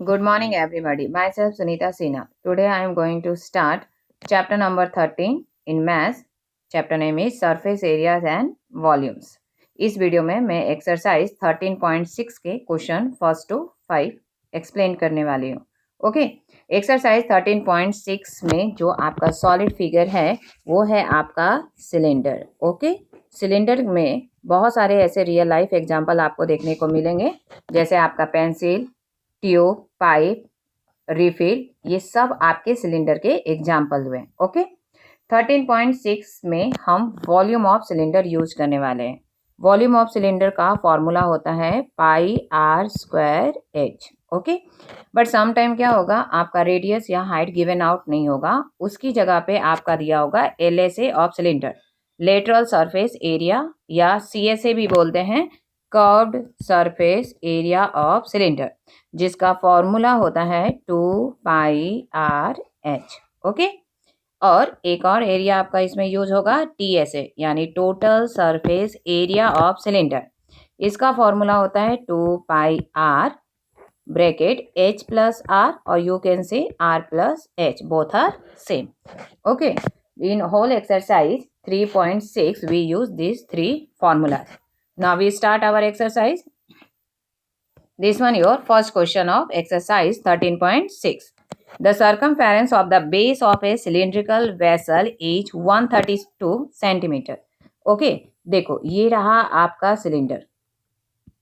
Good morning, everybody. Myself Sunita Sinha. Today I am going to start chapter number 13 in Maths. Chapter name is Surface Areas and Volumes. इस video में मैं exercise 13.6 के question 1 to 5 explain करने वाली हूँ. Okay, exercise 13.6 में जो आपका सॉलिड फिगर है वो है आपका सिलेंडर. ओके, सिलेंडर में बहुत सारे ऐसे रियल लाइफ एग्जाम्पल आपको देखने को मिलेंगे, जैसे आपका पेंसिल, ट्यूब, पाइप, रिफिल, ये सब आपके सिलेंडर के एग्जाम्पल हुए. ओके, 13.6 में हम वॉल्यूम ऑफ सिलेंडर यूज करने वाले हैं. वॉल्यूम ऑफ सिलेंडर का फॉर्मूला होता है pi r square h. Okay, but some time क्या होगा, आपका रेडियस या हाइट गिवन आउट नहीं होगा, उसकी जगह पे आपका दिया होगा LSA of cylinder, lateral surface area, या CSA भी बोलते हैं, curved surface area of cylinder, जिसका फॉर्मूला होता है 2 पाई आर एच. ओके, और एक और एरिया आपका इसमें यूज होगा TSA, यानी total surface area of cylinder. इसका फॉर्मूला होता है 2 pi r bracket H plus r, और you can say R plus H, both are same. Okay, in whole exercise 3.6 we use these three formulas. Now we start our exercise. This one your first question of exercise 13.6. The circumference of the base of a cylindrical vessel is 132 centimeter. Okay, देखो ये रहा आपका cylinder,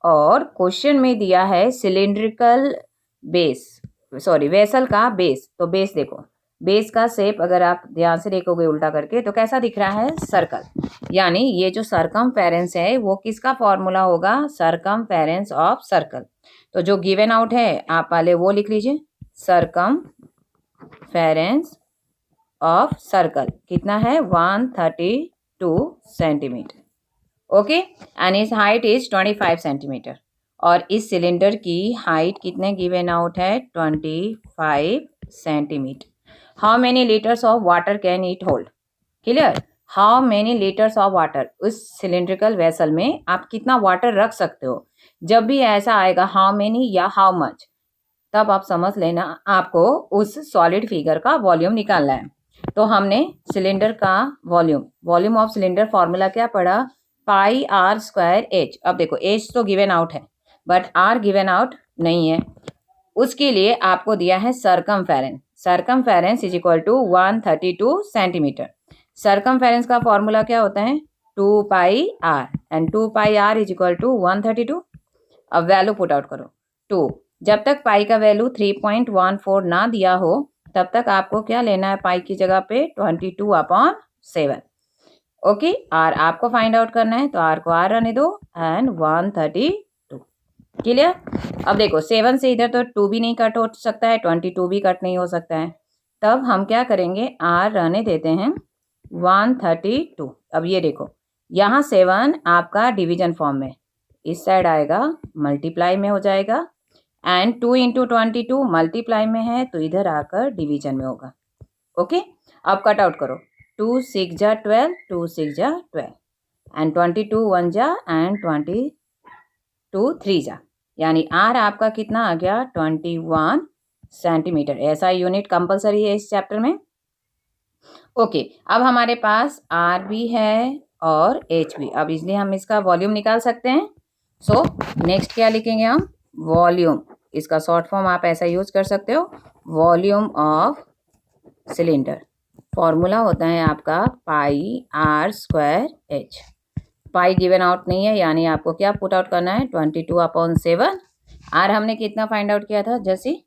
और question में दिया है cylindrical base, sorry vessel का base. तो बेस देखो, बेस का शेप अगर आप ध्यान से देखोगे उल्टा करके तो कैसा दिख रहा है, सर्कल. यानी ये जो सरकमफेरेंस है वो किसका फॉर्मूला होगा, सरकमफेरेंस ऑफ सर्कल. तो जो गिवन आउट है आप पहले वो लिख लीजिए, सरकमफेरेंस ऑफ सर्कल कितना है, 132 सेंटीमीटर. ओके, एंड इस हाइट इज 25 सेंटीमीटर, और इस सिलेंडर की हाइट कितने गिवन आउट है, 25 centimetre. How many litres of water can it hold, clear. How many litres of water, उस सिलेंड्रिकल वेसल में आप कितना वाटर रख सकते हो. जब भी ऐसा आएगा हाउ मेनी या हाउ मच, तब आप समझ लेना आपको उस सॉलिड फिगर का वॉल्यूम निकालना है. तो हमने सिलेंडर का वॉल्यूम ऑफ सिलेंडर फॉर्मूला क्या पढ़ा, पाई आर स्क्वायर एच. अब देखो एच तो गिवन आउट है बट आर गिवन आउट नहीं है, उसके लिए आपको दिया है circumference. Circumference is equal to 132 centimetre. Circumference का फॉर्मूला क्या होता है, 2 pi r, and 2 pi r is equal to 132. अब वैल्यू पुट आउट करो 2. जब तक पाई का वैल्यू 3.14 ना दिया हो तब तक आपको क्या लेना है, पाई की जगह पे 22/7. ओके, आर आपको फाइंड आउट करना है, तो आर को आर रहने दो, एंड 132. क्लियर. अब देखो 7 से इधर तो 2 भी नहीं कट हो सकता है, 22 भी कट नहीं हो सकता है, तब हम क्या करेंगे, आर रहने देते हैं 132. अब ये देखो यहाँ 7 आपका डिवीजन फॉर्म में, इस साइड आएगा मल्टीप्लाई में हो जाएगा, एंड 2 इंटू 22 मल्टीप्लाई में है तो इधर आकर डिवीजन में होगा. ओके, अब कट आउट करो, 2 6 जा 12, 2 6 जा 12, एंड 22 1 जा, एंड 22 3 जा, यानी आर आपका कितना आ गया, 21 सेंटीमीटर. ऐसा यूनिट कंपलसरी है इस चैप्टर में. ओके, अब हमारे पास आर भी है और एच भी, अब इसलिए हम इसका वॉल्यूम निकाल सकते हैं. सो नेक्स्ट क्या लिखेंगे हम, वॉल्यूम. इसका शॉर्ट फॉर्म आप ऐसा यूज कर सकते हो, वॉल्यूम ऑफ सिलेंडर. फॉर्मूला होता है आपका pi r square h. Pi given out नहीं है, यानी आपको क्या पुट आउट करना है, 22/7. आर हमने कितना फाइंड आउट किया था, जैसे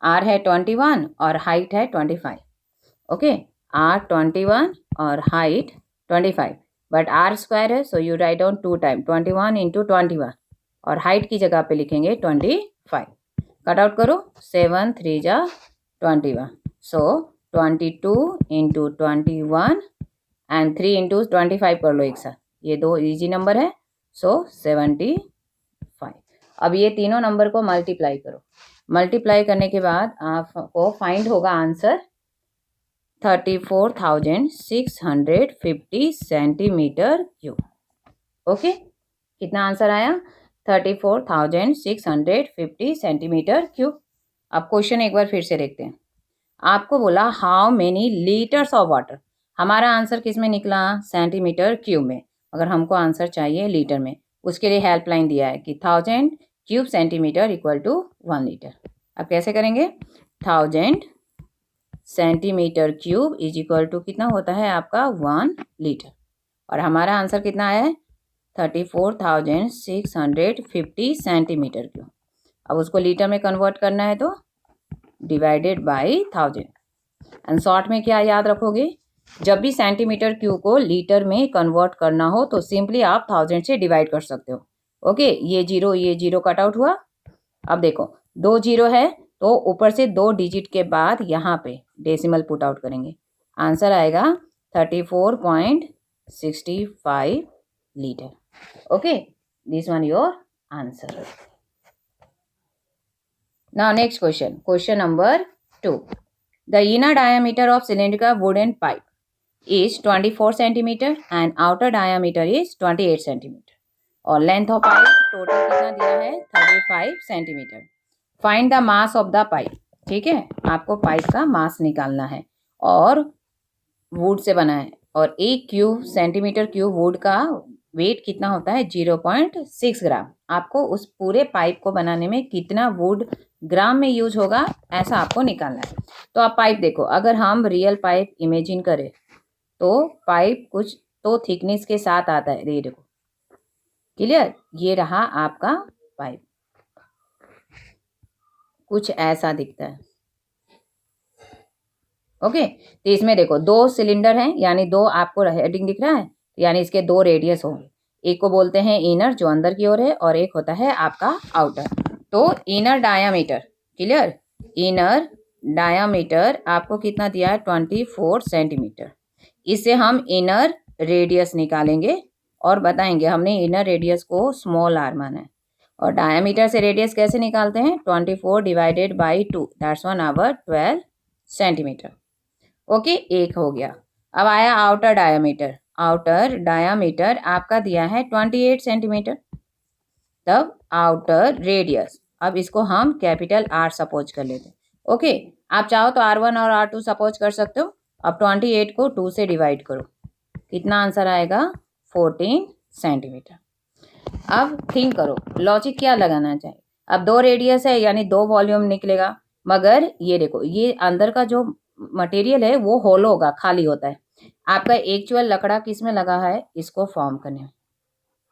आर है 21 और हाइट है 25. ओके, आर 21 और हाइट 25, बट आर स्क्वायर है, so you write down 2 time 21 into 21, और हाइट की जगह पे लिखेंगे 25. कट आउट करो, 7 3 जा 21, सो 22 इंटू 21 एंड 3 इंटू 25 कर लो एक साथ, ये दो इजी नंबर है, सो 75. अब ये तीनों नंबर को मल्टीप्लाई करो. मल्टीप्लाई करने के बाद आपको फाइंड होगा आंसर 34,650 सेंटीमीटर क्यूब. ओके, कितना आंसर आया, 34,650 सेंटीमीटर क्यूब. अब क्वेश्चन एक बार फिर से देखते हैं। आपको बोला how many litres of water, हमारा आंसर किस में निकला, सेंटीमीटर क्यूब में, अगर हमको आंसर चाहिए लीटर में, उसके लिए हेल्पलाइन दिया है कि 1000 cube centimetre equal to 1 litre. अब कैसे करेंगे, 1000 centimetre cube is equal to कितना होता है आपका 1 लीटर, और हमारा आंसर कितना है 34,650 सेंटीमीटर क्यूब। अब उसको लीटर में कन्वर्ट करना है तो डिवाइडेड बाई 1000। एंड शॉर्ट में क्या याद रखोगे, जब भी सेंटीमीटर क्यूब को लीटर में कन्वर्ट करना हो तो सिंपली आप 1000 से डिवाइड कर सकते हो। ओके, ये जीरो कट आउट हुआ। अब देखो 2 जीरो है तो ऊपर से 2 डिजिट के बाद यहाँ पे डेसिमल पुट आउट करेंगे, आंसर आएगा 34.65 litre. Okay, this one your answer. Now next question, question number 2। The inner diameter of cylindrical wooden pipe is 24 centimeter and outer diameter is 28 centimeter और लेंथ ऑफ पाइप टोटल कितना दिया है 35 centimetre. Find the mass of the pipe, ठीक है, आपको pipe का मास निकालना है और वुड से बना है, और 1 क्यूब सेंटीमीटर क्यूब वुड का वेट कितना होता है 0.6 ग्राम। आपको उस पूरे पाइप को बनाने में कितना वुड ग्राम में यूज होगा ऐसा आपको निकालना है। तो आप पाइप देखो, अगर हम रियल पाइप इमेजिन करें तो पाइप कुछ तो थिकनेस के साथ आता है, ये देखो क्लियर, ये रहा आपका पाइप, कुछ ऐसा दिखता है। ओके, तो इसमें देखो 2 सिलेंडर हैं, यानी 2 आपको हेडिंग दिख रहा है, यानी इसके 2 रेडियस होंगे, एक को बोलते हैं इनर जो अंदर की ओर है और एक होता है आपका आउटर। तो inner diameter, clear, inner diameter आपको कितना दिया है 24 सेंटीमीटर। इससे हम इनर रेडियस निकालेंगे और बताएंगे हमने इनर रेडियस को स्मॉल आर माना है, और डायामीटर से रेडियस कैसे निकालते हैं 24 divided by 2 that's 1 hour 12 centimetre. Okay, एक हो गया। अब आया आउटर डायामीटर, आउटर डायामीटर आपका दिया है 28 सेंटीमीटर। तब आउटर रेडियस, अब इसको हम कैपिटल आर सपोज कर लेते हैं। ओके, आप चाहो तो R1 और R2 सपोज कर सकते हो। अब 28 को 2 से डिवाइड करो, कितना आंसर आएगा 14 सेंटीमीटर। अब थिंक करो, लॉजिक क्या लगाना चाहिए। अब 2 रेडियस है यानी 2 वॉल्यूम निकलेगा, मगर ये देखो ये अंदर का जो मटेरियल है वो होलो होगा, खाली होता है। आपका एक्चुअल लकड़ा किस में लगा है, इसको फॉर्म करने में,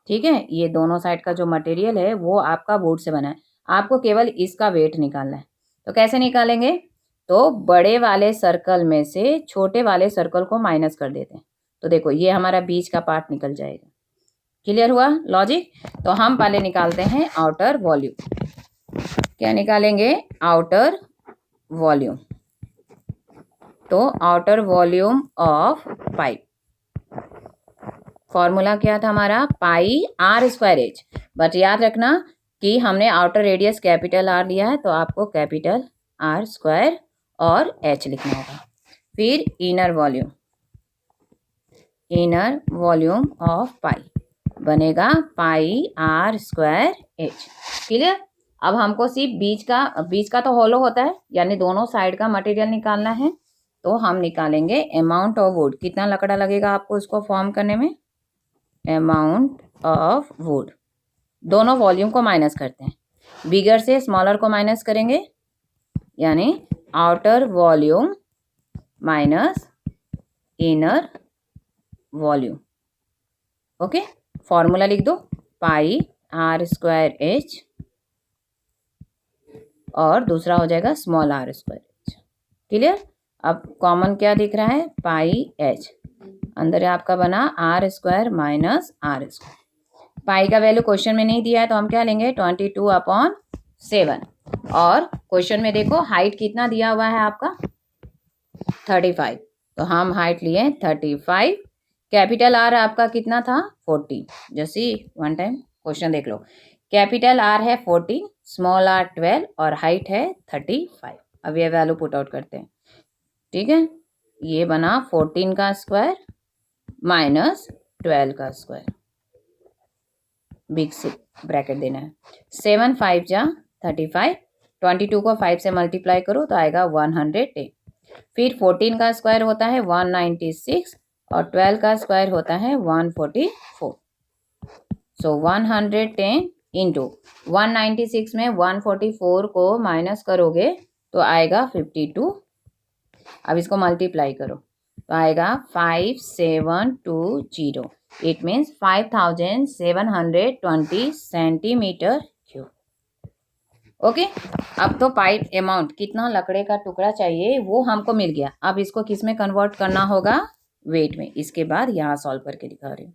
ठीक है। ये दोनों साइड का जो मटेरियल है वो आपका वुड से बना है, आपको केवल इसका वेट निकालना है। तो कैसे निकालेंगे, तो बड़े वाले सर्कल में से छोटे वाले सर्कल को माइनस कर देते हैं, तो देखो ये हमारा बीच का पार्ट निकल जाएगा। क्लियर हुआ लॉजिक। तो हम पहले निकालते हैं आउटर वॉल्यूम। क्या निकालेंगे, आउटर वॉल्यूम। तो outer volume of pipe, formula क्या था हमारा पाई आर स्क्वायर एच, बट याद रखना कि हमने आउटर रेडियस कैपिटल आर लिया है तो आपको कैपिटल आर स्क्वायर और एच लिखना होगा। फिर inner volume, inner volume of pi बनेगा pi r square h. Clear. अब हमको सिर्फ बीच का तो होलो होता है, यानी दोनों साइड का मटेरियल निकालना है। तो हम निकालेंगे अमाउंट ऑफ वुड, कितना लकड़ा लगेगा आपको इसको फॉर्म करने में, अमाउंट ऑफ वुड। दोनों वॉल्यूम को माइनस करते हैं, बिगर से स्मॉलर को माइनस करेंगे, यानी outer volume minus inner volume. Okay, formula लिख दो पाई आर स्क्वायर एच और दूसरा हो जाएगा small r square h. Clear. अब कॉमन क्या दिख रहा है, पाई एच, अंदर आपका बना r square minus r square. Pi का वैल्यू क्वेश्चन में नहीं दिया है तो हम क्या लेंगे 22/7, और क्वेश्चन में देखो हाइट कितना दिया हुआ है आपका 35, तो हम हाइट लिए 35। कैपिटल आर आपका कितना था 14, जैसे वन टाइम क्वेश्चन देख लो, कैपिटल आर है 14, स्मॉल आर 12 और हाइट है 35। अब ये वैल्यू पुट आउट करते हैं, ठीक है। ये बना 14 का स्क्वायर माइनस 12 का स्क्वायर, बिग से ब्रैकेट देना है, 7 5 जा 35 22 को 5 से मल्टीप्लाई करो तो आएगा 110। फिर 14 का स्क्वायर होता है 196 और 12 का स्क्वायर होता है 144। सो 110 इंटू 196 में 144 को माइनस करोगे तो आएगा 52। अब इसको मल्टीप्लाई करो तो आएगा 5720। It means 5720 centimetre cube. Okay, अब तो पाइप अमाउंट कितना लकड़े का टुकड़ा चाहिए वो हमको मिल गया। अब इसको किस में कन्वर्ट करना होगा? वेट में। इसके बाद यहाँ सॉल्व करके दिखा रही हूँ।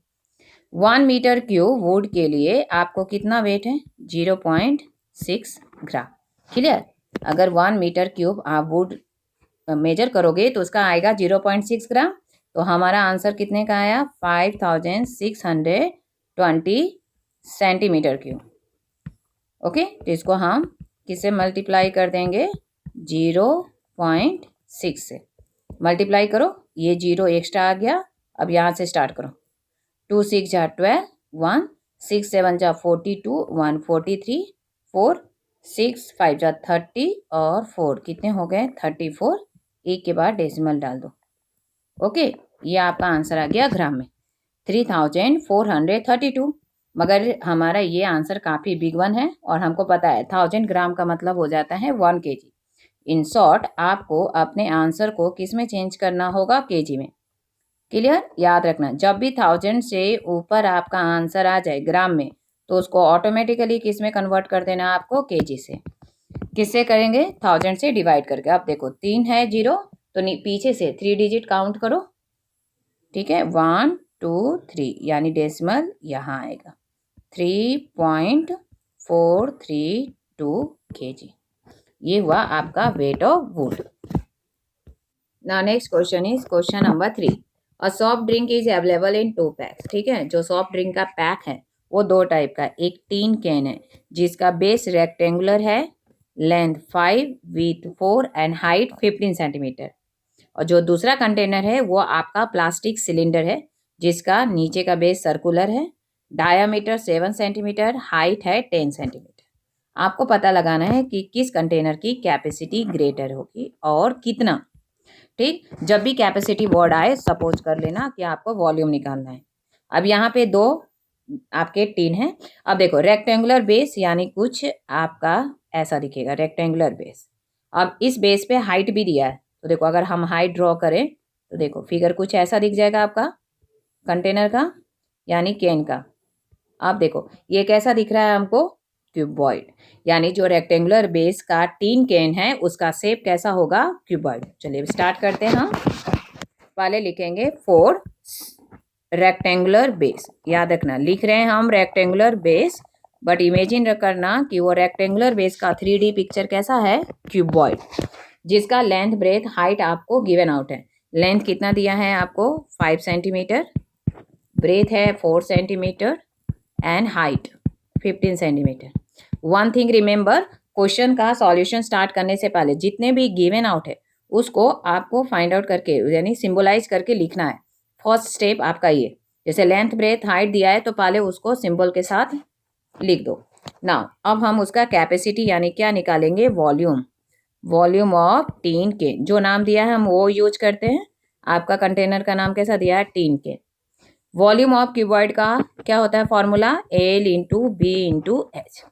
1 मीटर क्यूब वुड के लिए आपको कितना वेट है? 0.6 ग्राम। क्लियर? अगर 1 मीटर क्यूब आप वुड मेजर करोगे तो उसका आएगा 0.6 ग्राम। तो हमारा आंसर कितने का आया? 5620 सेंटीमीटर क्यूब। ओके, तो इसको हम किससे मल्टीप्लाई कर देंगे? 0.6 से मल्टीप्लाई करो। ये 0 एक्स्ट्रा आ गया। अब यहाँ से स्टार्ट करो। 2 6 जा 12, 1 6 7 जा 42, 1 43, 4 6 5 जा 30 और 4 कितने हो गए? 34। एक के बाद डेसिमल डाल दो। ओके, ये आपका आंसर आ गया ग्राम में 3432। मगर हमारा ये आंसर काफ़ी बिग वन है और हमको पता है 1000 ग्राम का मतलब हो जाता है 1 kg। इन शॉर्ट आपको अपने आंसर को किस में चेंज करना होगा? केजी में। क्लियर? याद रखना, जब भी 1000 से ऊपर आपका आंसर आ जाए ग्राम में तो उसको ऑटोमेटिकली किस में कन्वर्ट कर देना आपको? केजी से। किससे करेंगे? 1000 से डिवाइड करके। अब देखो 3 है 0 तो पीछे से 3 डिजिट काउंट करो। ठीक है, 1 2 3 यानी डेसिमल यहाँ आएगा 3.432 kg। ये हुआ आपका weight of would. Now next question is question number 3। A soft drink is available in 2 PACS. ठीक है, जो सॉफ्ट ड्रिंक का पैक है वो 2 टाइप का। एक टीन कैन है जिसका बेस रेक्टेंगुलर है, length 5 with 4 and height 15 centimetre. और जो दूसरा कंटेनर है वो आपका प्लास्टिक सिलेंडर है जिसका नीचे का बेस सर्कुलर है, डायामीटर 7 सेंटीमीटर, हाइट है 10 सेंटीमीटर। आपको पता लगाना है कि किस कंटेनर की कैपेसिटी ग्रेटर होगी और कितना। ठीक, जब भी कैपेसिटी वर्ड आए सपोज कर लेना कि आपको वॉल्यूम निकालना है। अब यहाँ पे 2 आपके टीन है। अब देखो रेक्टेंगुलर बेस यानी कुछ आपका ऐसा दिखेगा, रेक्टेंगुलर बेस। अब इस बेस पे हाइट भी दिया है तो देखो अगर हम हाइट ड्रॉ करें तो देखो फिगर कुछ ऐसा दिख जाएगा आपका कंटेनर का यानी कैन का। आप देखो ये कैसा दिख रहा है हमको? क्यूबॉइड। यानी जो रेक्टेंगुलर बेस का टीन कैन है उसका शेप कैसा होगा? क्यूबॉइड। चलिए स्टार्ट करते हैं हम। पहले लिखेंगे 4 रेक्टेंगुलर बेस। याद रखना लिख रहे हैं हम रेक्टेंगुलर बेस, बट इमेजिन करना कि वो रेक्टेंगुलर बेस का 3D पिक्चर कैसा है? क्यूबॉइड, जिसका लेंथ ब्रेथ हाइट आपको गिवन आउट है। लेंथ कितना दिया है आपको? 5 सेंटीमीटर, ब्रेथ है 4 centimetre and height 15 centimetre. One thing remember, question का सॉल्यूशन स्टार्ट करने से पहले जितने भी गिवन आउट है उसको आपको फाइंड आउट करके यानी सिंबलाइज करके लिखना है। फर्स्ट स्टेप आपका ये, जैसे लेंथ ब्रेथ हाइट दिया है तो पहले उसको सिंबल के साथ लिख दो। नाउ अब हम उसका कैपेसिटी यानी क्या निकालेंगे? Volume. Volume of tin can, जो नाम दिया है हम वो यूज करते हैं। आपका कंटेनर का नाम कैसा दिया है? Tin can. Volume of cuboid का क्या होता है formula? L into B into H.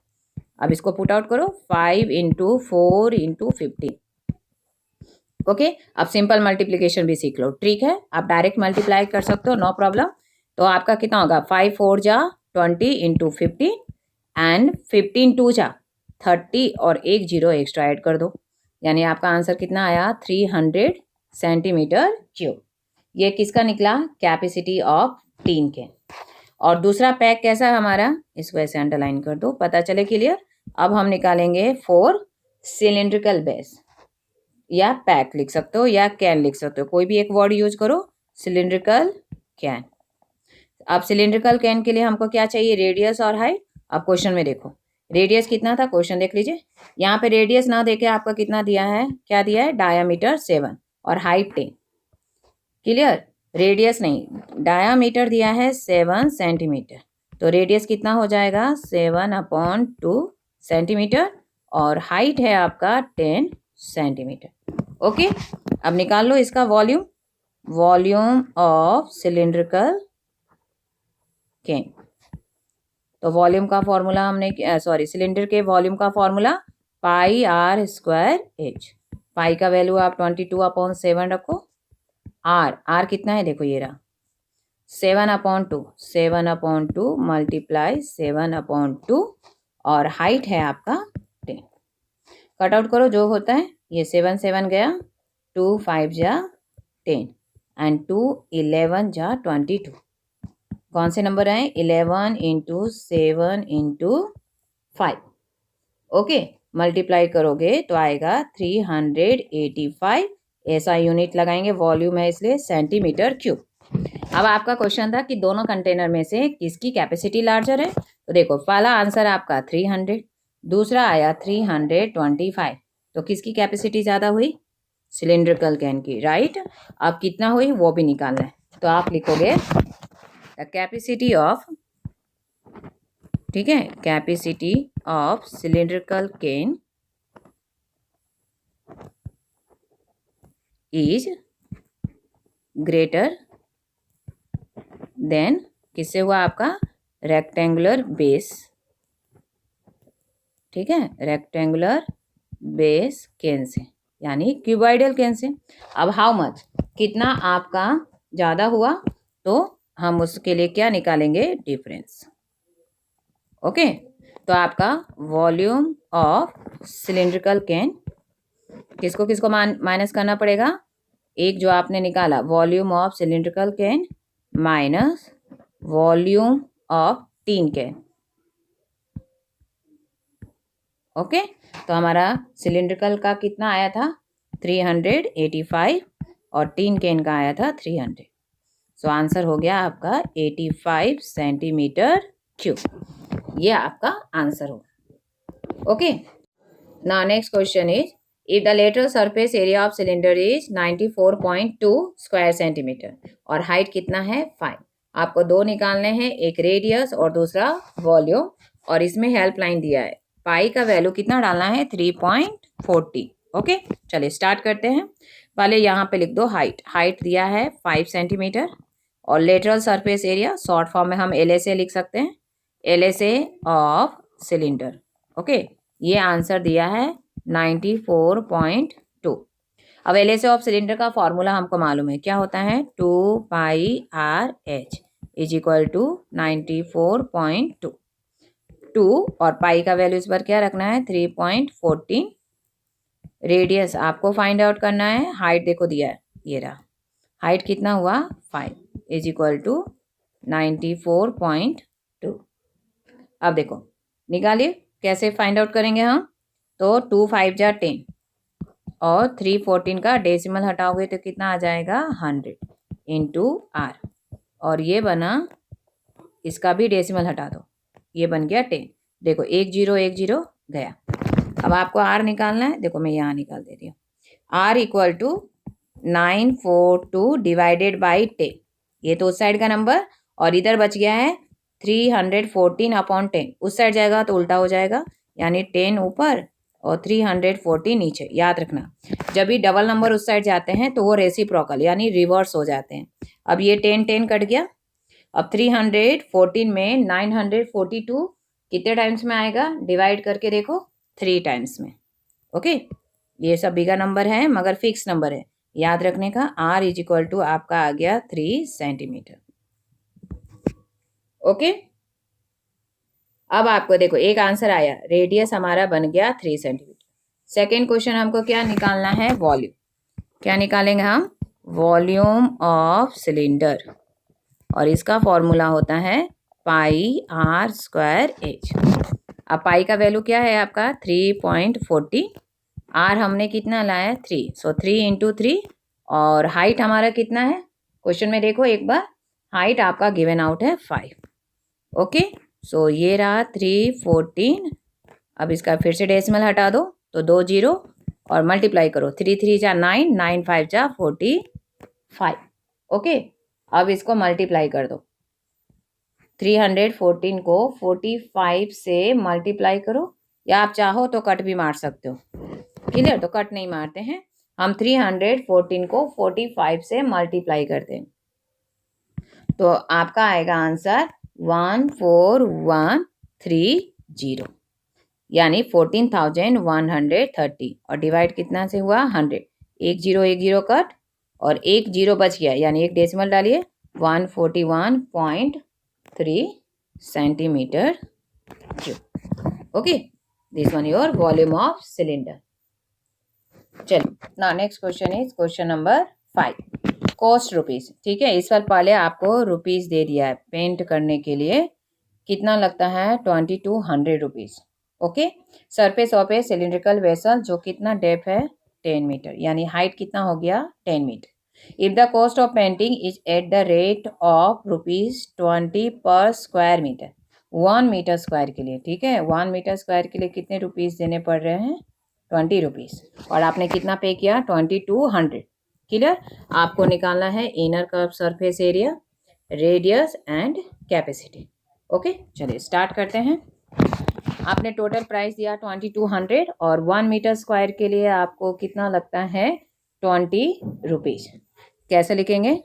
अब इसको पुट आउट करो 5 इंटू 4 इंटू 15। ओके, अब सिंपल मल्टीप्लीकेशन भी सीख लो। ठीक है, आप डायरेक्ट मल्टीप्लाई कर सकते हो, नो प्रॉब्लम। तो आपका कितना होगा? 5 4 जा 20 इंटू 15 एंड 15 2 जा 30 और एक 0 एक्स्ट्रा ऐड कर दो। यानी आपका आंसर कितना आया? 300 सेंटीमीटर क्यूब। ये किसका निकला? Capacity of tin can. और दूसरा पैक कैसा है हमारा? इसको ऐसे अंडरलाइन कर दो, पता चले क्लियर। अब हम निकालेंगे 4 सिलेंड्रिकल बेस, या पैक लिख सकते हो या कैन लिख सकते हो, कोई भी एक वर्ड यूज करो। Cylindrical can. अब सिलेंड्रिकल कैन के लिए हमको क्या चाहिए? रेडियस और हाइट। अब क्वेश्चन में देखो रेडियस कितना था, क्वेश्चन देख लीजिए। यहाँ पे रेडियस ना देके आपका कितना दिया है? क्या दिया है? डायामीटर 7 और हाइट 10। क्लियर? रेडियस नहीं, डायामीटर दिया है 7 सेंटीमीटर। तो रेडियस कितना हो जाएगा? 7/2 सेंटीमीटर और हाइट है आपका 10 सेंटीमीटर। ओके, अब निकाल लो इसका volume. Volume of cylindrical can. तो वॉल्यूम का फॉर्मूला हमने सिलेंडर के वॉल्यूम का formula pi r square h. Pi का वैल्यू आप 22/7 रखो। आर कितना है, देखो ये रहा 7/2, 7/2 मल्टीप्लाई 7/2 और हाइट है आपका 10। कट आउट करो जो होता है, ये 7 7 गया, 2 5 जा 10 एंड 2 11 जा 22। कौन से नंबर आए, 11 इंटू 7 इंटू 5। ओके, मल्टीप्लाई करोगे तो आएगा 385। ऐसा यूनिट लगाएंगे, वॉल्यूम है इसलिए सेंटीमीटर क्यूब। अब आपका क्वेश्चन था कि दोनों कंटेनर में से किसकी कैपेसिटी लार्जर है। तो देखो पहला आंसर आपका 300, दूसरा आया 325। तो किसकी कैपेसिटी ज़्यादा हुई, सिलिंड्रिकल कैन की, राइट। अब कितना हुई वो भी निकालना है, तो आप लिखोगे द कैपेसिटी ऑफ, ठीक है, capacity of cylindrical can is greater than, किससे हुआ आपका, रेक्टेंगुलर बेस, ठीक है, रेक्टेंगुलर बेस कैन से, यानी क्यूबॉइडल कैन से। अब हाउ मच, कितना आपका ज़्यादा हुआ, तो हम उसके लिए क्या निकालेंगे, डिफरेंस। ओके, तो आपका वॉल्यूम ऑफ सिलिंड्रिकल कैन, किसको किसको माइनस करना पड़ेगा, एक जो आपने निकाला volume of cylindrical can minus volume of tin can. Okay, तो हमारा सिलिंड्रिकल का कितना आया था 385 और टीन कैन का आया था 300। सो आंसर हो गया आपका 85 सेंटीमीटर क्यूब। ये आपका आंसर होगा। Okay, now next question is, if the lateral surface area of cylinder is 94.2 square centimetre और हाइट कितना है 5। आपको दो निकालने हैं, एक रेडियस और दूसरा वॉल्यूम, और इसमें हेल्प लाइन दिया है, पाई का वैल्यू कितना डालना है 3.40। ओके, चलिए स्टार्ट करते हैं। पहले यहाँ पे लिख दो हाइट दिया है 5 सेंटीमीटर और lateral surface area short form में हम LSA लिख सकते हैं, LSA ऑफ सिलेंडर। ओके, ये आंसर दिया है 94.2। अब LSA ऑफ सिलेंडर का फॉर्मूला हमको मालूम है, क्या होता है 2 pi r h is equal to 94.2। 2 और पाई का वैल्यू इस बार क्या रखना है 3.14। रेडियस आपको फाइंड आउट करना है, हाइट देखो दिया है, ये रहा, हाइट कितना हुआ 5 इज इक्वल टू 94.2। अब देखो निकालिए कैसे फाइंड आउट करेंगे हम, तो 2 5 जा 10 और 314 का डेसिमल हटाओगे तो कितना आ जाएगा 100 इंटू आर, और ये बना, इसका भी डेसिमल हटा दो, ये बन गया 10। देखो 1 0 1 0 गया। अब आपको आर निकालना है, देखो मैं यहाँ निकाल देती हूँ, R equal to 942 divided by 10, ये तो उस साइड का नंबर, और इधर बच गया है 314/10, उस साइड जाएगा तो उल्टा हो जाएगा, यानी 10 ऊपर और 314 नीचे। याद रखना जब भी डबल नंबर उस साइड जाते हैं तो वो रेसिप्रोकल यानी रिवर्स हो जाते हैं। अब ये 10 10 कट गया। अब 314 में 942 कितने टाइम्स में आएगा, डिवाइड करके देखो 3 टाइम्स में। ओके, ये सब बिगा नंबर है मगर फिक्स नंबर है, याद रखने का। आर इज इक्वल टू आपका आ गया 3 सेंटीमीटर। ओके, अब आपको देखो एक आंसर आया, रेडियस हमारा बन गया 3 सेंटीमीटर। सेकेंड क्वेश्चन हमको क्या निकालना है, वॉल्यूम। क्या निकालेंगे हम, वॉल्यूम ऑफ सिलेंडर, और इसका फॉर्मूला होता है पाई आर स्क्वायर एच। अब पाई का वैल्यू क्या है आपका 3.40, आर हमने कितना लाया 3, सो 3 इंटू 3, और हाइट हमारा कितना है, क्वेश्चन में देखो एक बार, हाइट आपका गिवन आउट है 5। ओके, सो ये रहा 314। अब इसका फिर से डेसिमल हटा दो तो 2 0 और मल्टीप्लाई करो, 3 3 जा 9, 9 5 जा 45। ओके, अब इसको मल्टीप्लाई कर दो, 314 को 45 से मल्टीप्लाई करो, या आप चाहो तो कट भी मार सकते हो। क्लियर? तो कट नहीं मारते हैं हम, 314 को 45 से मल्टीप्लाई करते हैं तो आपका आएगा आंसर 14130, यानी 14,130 और डिवाइड कितना से हुआ 100। एक जीरो कट और एक जीरो बच गया, यानी एक डेसिमल डालिए 141.3 centimetre cube. Okay, this one your volume of cylinder. चलो ना, next question is question number 5, cost rupees. ठीक है, इस बार पहले आपको रुपीज दे दिया है, पेंट करने के लिए कितना लगता है 2200 rupees. Okay, surface of A cylindrical vessel, जो कितना डेप्थ है 10 मीटर, यानी हाइट कितना हो गया 10 metre. If the cost of painting is at the rate of ₹20 per square metre, 1 metre square के लिए। ठीक है, 1 मीटर स्क्वायर के लिए कितने रुपीज देने पड़ रहे हैं 20 रुपीज, और आपने कितना पे किया 2200। क्लियर? आपको निकालना है inner curve surface area, radius and capacity. Okay, चलिए स्टार्ट करते हैं। आपने टोटल प्राइस दिया 2200 और 1 मीटर स्क्वायर के लिए आपको कितना लगता है 20 रुपीज। कैसे लिखेंगे?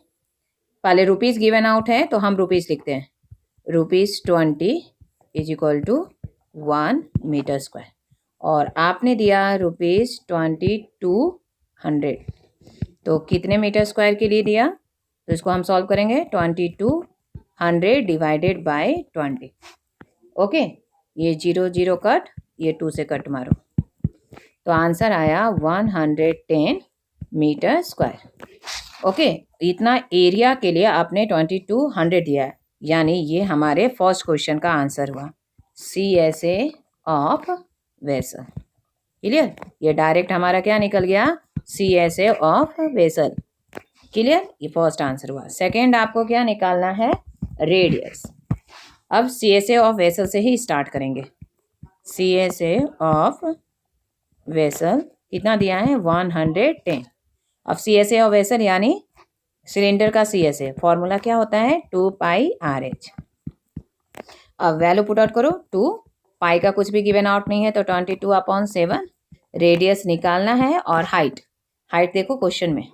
पहले रुपीज गिवन आउट है तो हम रुपीज लिखते हैं, ₹20 is equal to 1 metre square, और आपने दिया ₹2200, तो कितने मीटर स्क्वायर के लिए दिया, तो इसको हम सॉल्व करेंगे 2200 डिवाइडेड बाय 20। ओके, ये 0 कट, ये 2 से कट मारो, तो आंसर आया 110 मीटर स्क्वायर। ओके, इतना एरिया के लिए आपने 2200 दिया है, यानी ये हमारे फर्स्ट क्वेश्चन का आंसर हुआ, CSA ऑफ वेसल। क्लियर? ये डायरेक्ट हमारा क्या निकल गया, CSA ऑफ वेसल। क्लियर? ये फर्स्ट आंसर हुआ। सेकेंड आपको क्या निकालना है, रेडियस। अब CSA ऑफ वेसल से ही स्टार्ट करेंगे। CSA ऑफ वेसल कितना दिया है 110। अब CSA ऑफ वेसल यानी सिलेंडर का CSA फॉर्मूला क्या होता है 2πRH। अब वैल्यू पुट आउट करो, 2 पाई का कुछ भी गिवन आउट नहीं है तो 22/7। रेडियस निकालना है और हाइट देखो क्वेश्चन में,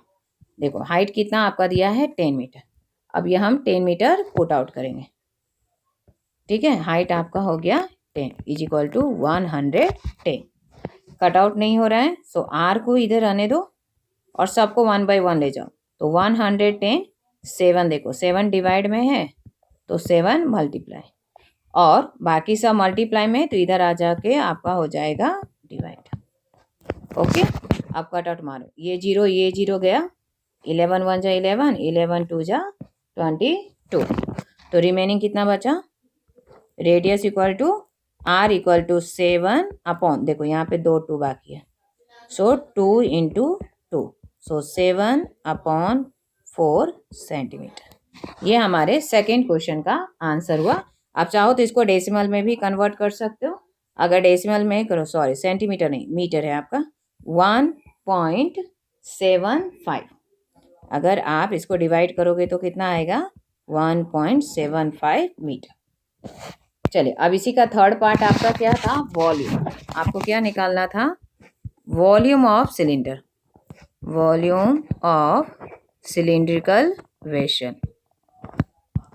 देखो हाइट कितना आपका दिया है 10 मीटर। अब ये हम 10 मीटर पुट आउट करेंगे। ठीक है, हाइट आपका हो गया 10 is equal to 110। Cut out नहीं हो रहा है, सो आर को इधर आने दो और सबको 1 by 1 ले जाओ, तो 110 7, देखो 7 डिवाइड में है तो 7 मल्टीप्लाई, और बाकी सब मल्टीप्लाई में, तो इधर आ जाके आपका हो जाएगा डिवाइड। ओके, अब कट आउट मारो, ये 0 गया, 11 1 जा 11, 11 2 जा 22, तो रिमेनिंग कितना बचा, radius equal to R equal to 7 upon, देखो यहाँ पे 2 2 बाकी है, सो 2 into 2, सो 7/4 सेंटीमीटर। ये हमारे सेकेंड क्वेश्चन का आंसर हुआ। आप चाहो तो इसको डेसिमल में भी कन्वर्ट कर सकते हो, अगर डेसिमल में करो, सॉरी सेंटीमीटर नहीं मीटर है आपका, 1.75। अगर आप इसको डिवाइड करोगे तो कितना आएगा 1.75 मीटर। चलिए, अब इसी का थर्ड पार्ट आपका क्या था, वॉल्यूम। आपको क्या निकालना था, volume of cylinder, volume of cylindrical vessel.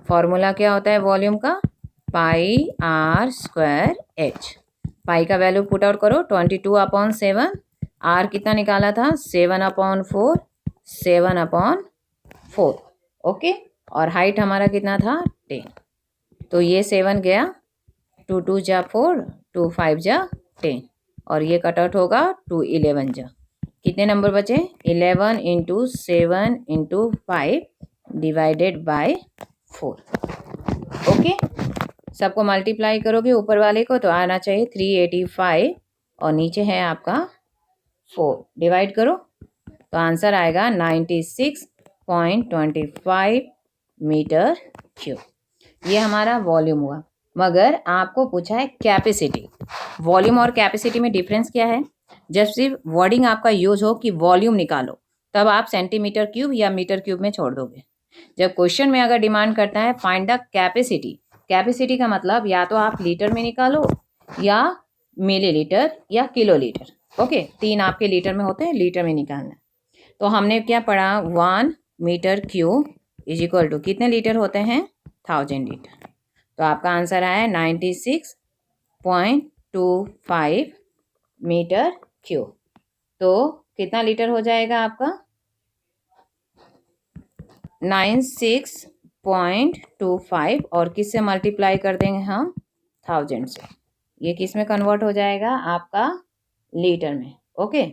Formula क्या होता है वॉल्यूम का, πr²h। पाई का वैल्यू पुट आउट करो, 22/7। आर कितना निकाला था 7/4, 7/4। ओके, और हाइट हमारा कितना था 10, तो ये 7 गया, 2 2 जा 4, 2 5 जा 10, और ये कट आउट होगा 2 11 जा, कितने नंबर बचे 11 × 7 × 5 डिवाइडेड बाय 4। ओके, सबको मल्टीप्लाई करोगे ऊपर वाले को तो आना चाहिए 385, और नीचे है आपका 4, डिवाइड करो तो आंसर आएगा 96.25 मीटर क्यूब। ये हमारा वॉल्यूम हुआ। मगर आपको पूछा है कैपेसिटी। वॉल्यूम और कैपेसिटी में डिफरेंस क्या है, जब सिर्फ वर्डिंग आपका यूज हो कि वॉल्यूम निकालो, तब आप सेंटीमीटर क्यूब या मीटर क्यूब में छोड़ दोगे। जब क्वेश्चन में अगर डिमांड करता है फाइंड द कैपेसिटी, कैपेसिटी का मतलब या तो आप लीटर में निकालो या मिलीलीटर या किलोलीटर। ओके, 3 आपके लीटर में होते हैं, लीटर में निकालना है। तो हमने क्या पढ़ा, 1 metre cube is equal to कितने लीटर होते हैं, 1000 लीटर। तो आपका आंसर आया 96.25 मीटर क्यूब। तो कितना लीटर हो जाएगा आपका, 96.25 और किससे मल्टीप्लाई कर देंगे हम, 1000 से। ये किस में कन्वर्ट हो जाएगा आपका, लीटर में। ओके,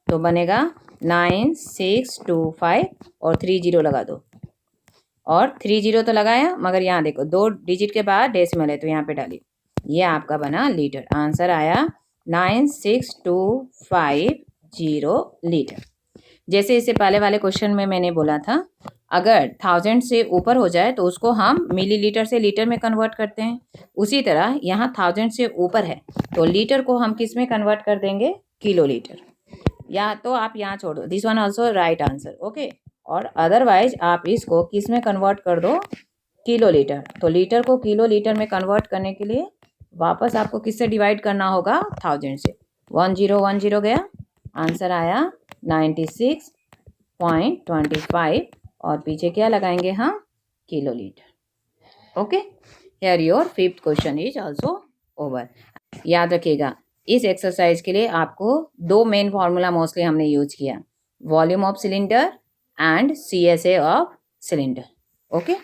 तो बनेगा 9625 और 30 लगा दो, और 30 तो लगाया, मगर यहाँ देखो 2 डिजिट के बाद डेसिमल है तो यहाँ पे डालिए, ये आपका बना लीटर। आंसर आया 96250 लीटर। जैसे इससे पहले वाले क्वेश्चन में मैंने बोला था, अगर 1000 से ऊपर हो जाए तो उसको हम मिलीलीटर से लीटर में कन्वर्ट करते हैं। उसी तरह यहाँ 1000 से ऊपर है तो लीटर को हम किस में कन्वर्ट कर देंगे, किलो लीटर। या तो आप यहाँ छोड़ दो, this one also right answer. Okay, और अदरवाइज आप इसको किस में कन्वर्ट कर दो, किलो लीटर। तो लीटर को किलो लीटर में कन्वर्ट करने के लिए वापस आपको किससे डिवाइड करना होगा, 1000 से। 1010 गया, आंसर आया 96.25 और पीछे क्या लगाएंगे हम, kilo litre. Okay, here your 5th question is also over. याद रखिएगा, इस एक्सरसाइज के लिए आपको 2 मेन फार्मूला मोस्टली हमने यूज किया, volume of cylinder and CSA of cylinder. Okay.